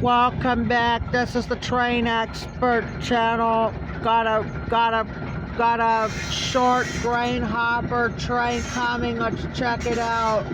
Welcome back. This is the Train Expert channel. Got a short grain hopper train coming. Let's check it out.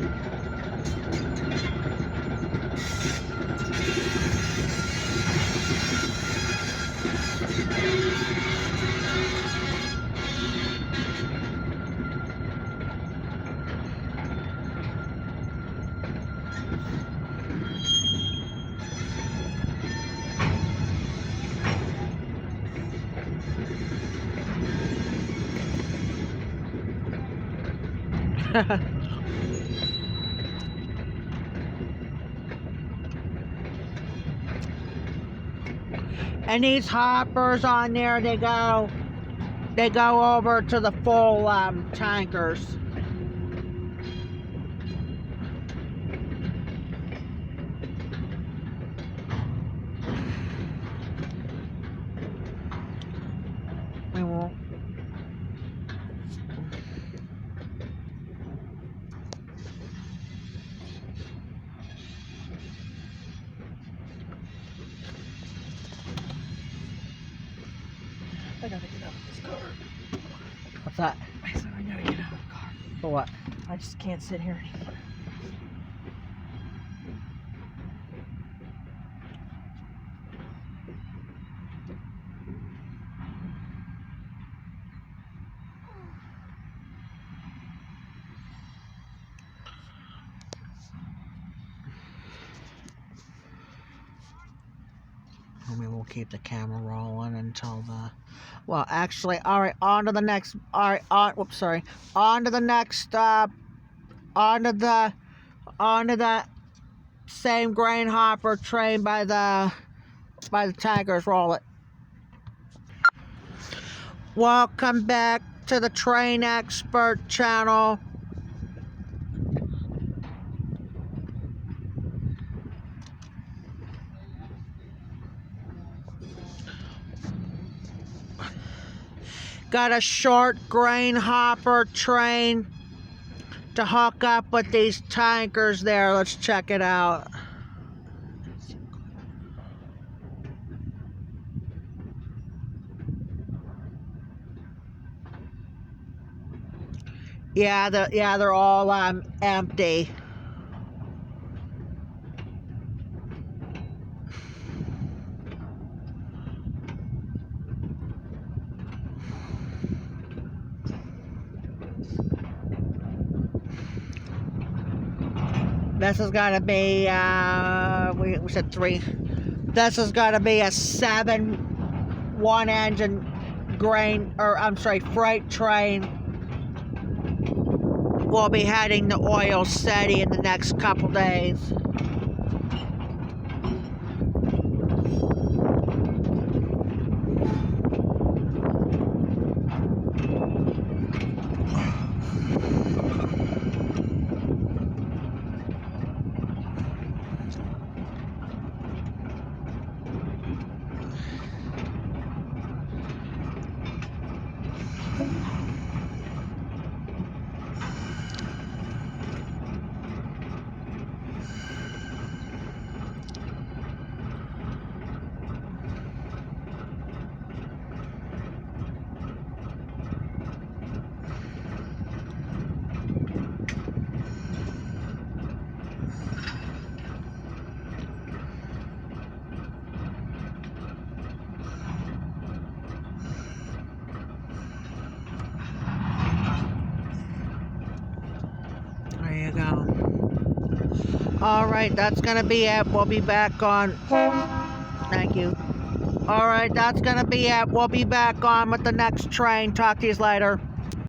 And these hoppers on there, they go over to the full tankers. We won't. I gotta get out of this car. What's that? I said I gotta get out of the car. For what? I just can't sit here anymore. Maybe we'll keep the camera rolling until the... Well, actually, all right, on to the next... All right, whoops, sorry. On to the next, on to the same grain hopper train by the tankers. Roll it. Welcome back to the Train Expert channel. Got a short grain hopper train to hook up with these tankers there. Let's check it out. Yeah, they're all empty. This is gonna be, we said 3. This is gonna be a 7 one-engine freight train. We'll be heading to Oil City in the next couple days. There you go. Alright, that's gonna be it. We'll be back on. Thank you. Alright, that's gonna be it. We'll be back on with the next train. Talk to you later.